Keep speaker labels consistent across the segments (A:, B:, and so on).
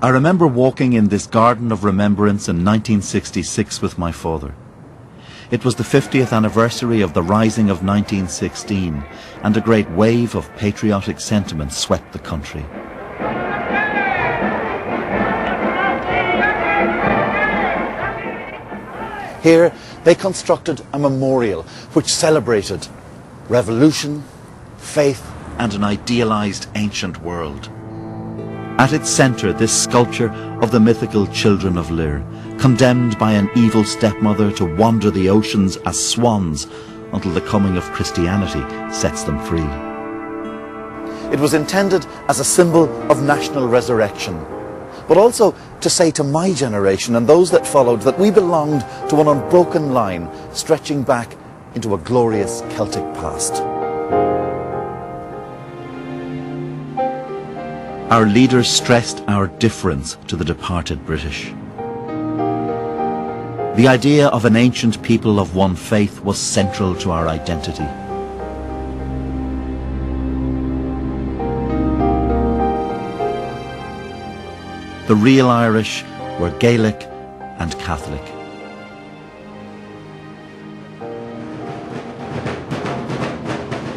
A: I remember walking in this garden of remembrance in 1966 with my father. It was the 50th anniversary of the Rising of 1916, and a great wave of patriotic sentiment swept the country. Here they constructed a memorial which celebrated revolution, faith and an idealized ancient world. At its centre, this sculpture of the mythical children of Lir, condemned by an evil stepmother to wander the oceans as swans until the coming of Christianity sets them free. It was intended as a symbol of national resurrection, but also to say to my generation and those that followed that we belonged to an unbroken line stretching back into a glorious Celtic past. Our leaders stressed our difference to the departed British. The idea of an ancient people of one faith was central to our identity. The real Irish were Gaelic and Catholic.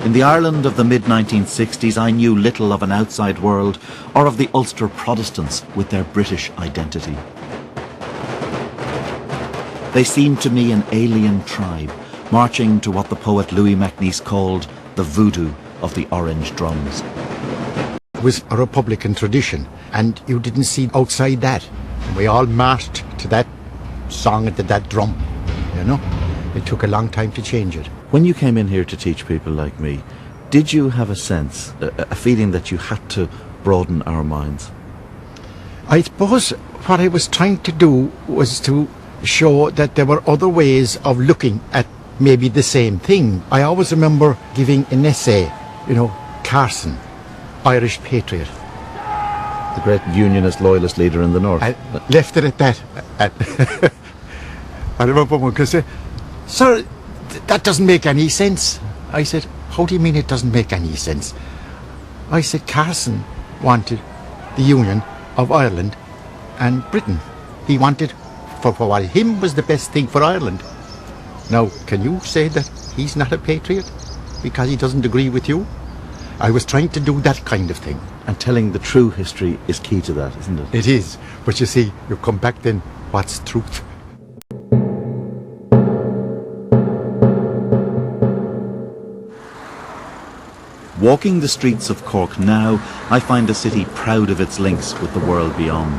A: In the Ireland of the mid-1960s, I knew little of an outside world or of the Ulster Protestants with their British identity. They seemed to me an alien tribe, marching to what the poet Louis MacNeice called the voodoo of the orange drums.
B: It was a Republican tradition, and you didn't see outside that. We all marched to that song and to that drum, you know. It took a long time to change it.
A: When you came in here to teach people like me, did you have a sense, a feeling that you had to broaden our minds?
B: I suppose what I was trying to do was to show that there were other ways of looking at maybe the same thing. I always remember giving an essay, you know, Carson, Irish patriot.
A: The great unionist loyalist leader in the north.
B: I left it at that. I remember one could say, "Sir, that doesn't make any sense." I said, "How do you mean it doesn't make any sense?" I said, Carson wanted the union of Ireland and Britain. He wanted for what him was the best thing for Ireland. Now, can you say that he's not a patriot because he doesn't agree with you? I was trying to do that kind of thing.
A: And telling the true history is key to that, isn't it?
B: It is. But you see, you come back then, what's truth?
A: Walking the streets of Cork now, I find a city proud of its links with the world beyond,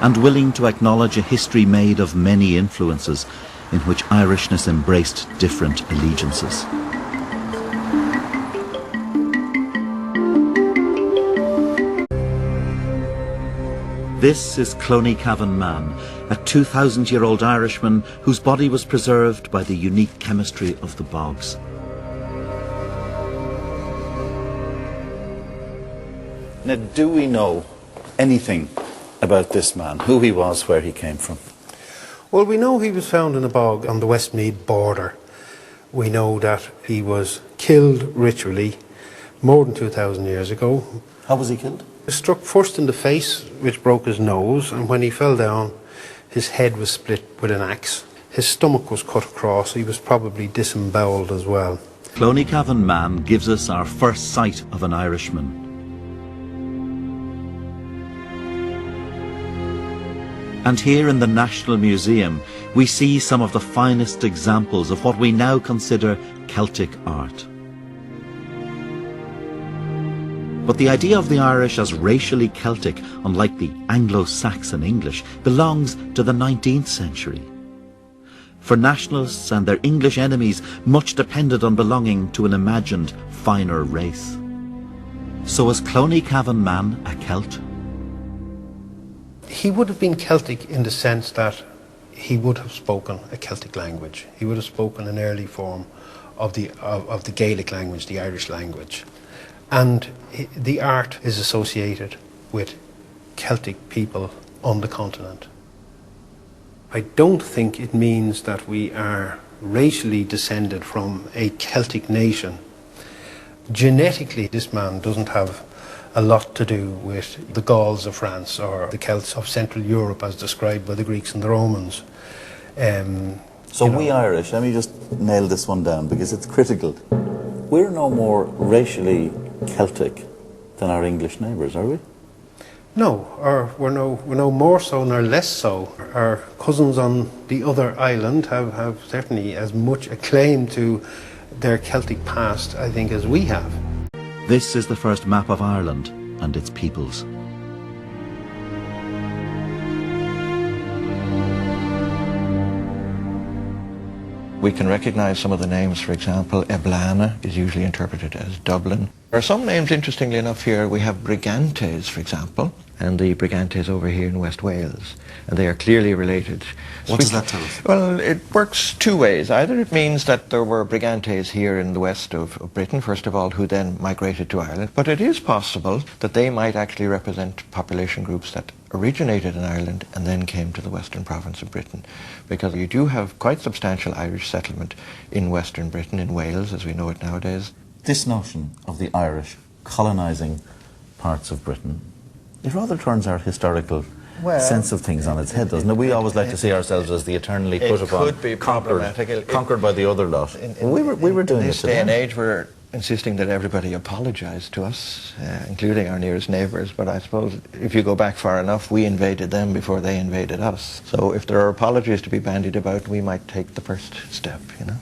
A: and willing to acknowledge a history made of many influences in which Irishness embraced different allegiances. This is Cloney Cavan Man, a 2,000-year-old Irishman whose body was preserved by the unique chemistry of the bogs. Now, do we know anything about this man, who he was, where he came from?
C: Well, we know he was found in a bog on the Westmeath border. We know that he was killed ritually more than 2,000 years ago.
A: How was he killed?
C: He was struck first in the face, which broke his nose, and when he fell down, his head was split with an axe. His stomach was cut across. He was probably disemboweled as well.
A: Cloney Cavan Man gives us our first sight of an Irishman. And here in the National Museum, we see some of the finest examples of what we now consider Celtic art. But the idea of the Irish as racially Celtic, unlike the Anglo-Saxon English, belongs to the 19th century. For nationalists and their English enemies, much depended on belonging to an imagined finer race. So was Cloney Cavan Man a Celt?
C: He would have been Celtic in the sense that he would have spoken a Celtic language. He would have spoken an early form of the Gaelic language, the Irish language. And the art is associated with Celtic people on the continent. I don't think it means that we are racially descended from a Celtic nation. Genetically, this man doesn't have a lot to do with the Gauls of France or the Celts of Central Europe as described by the Greeks and the Romans.
A: So we Irish, let me just nail this one down because it's critical. We're no more racially Celtic than our English neighbours, are we?
C: No, or we're no more so nor less so. Our cousins on the other island have certainly as much a claim to their Celtic past, I think, as we have.
A: This is the first map of Ireland and its peoples.
D: We can recognise some of the names. For example, Eblana is usually interpreted as Dublin. There are some names, interestingly enough, here. We have Brigantes, for example, and the Brigantes over here in West Wales, and they are clearly related.
A: What does that tell us?
D: Well, it works two ways. Either it means that there were Brigantes here in the west of Britain, first of all, who then migrated to Ireland, but it is possible that they might actually represent population groups that originated in Ireland and then came to the western province of Britain, because you do have quite substantial Irish settlement in western Britain, in Wales as we know it nowadays.
A: This notion of the Irish colonising parts of Britain, it rather turns our historical sense of things on its head, doesn't it? We always like to see ourselves as the eternally put upon,
D: could be problematic.
A: conquered by the other lot. We were doing
D: in
A: it
D: this day and age. We're insisting that everybody apologise to us, including our nearest neighbours, but I suppose if you go back far enough, we invaded them before they invaded us. So if there are apologies to be bandied about, we might take the first step, you know.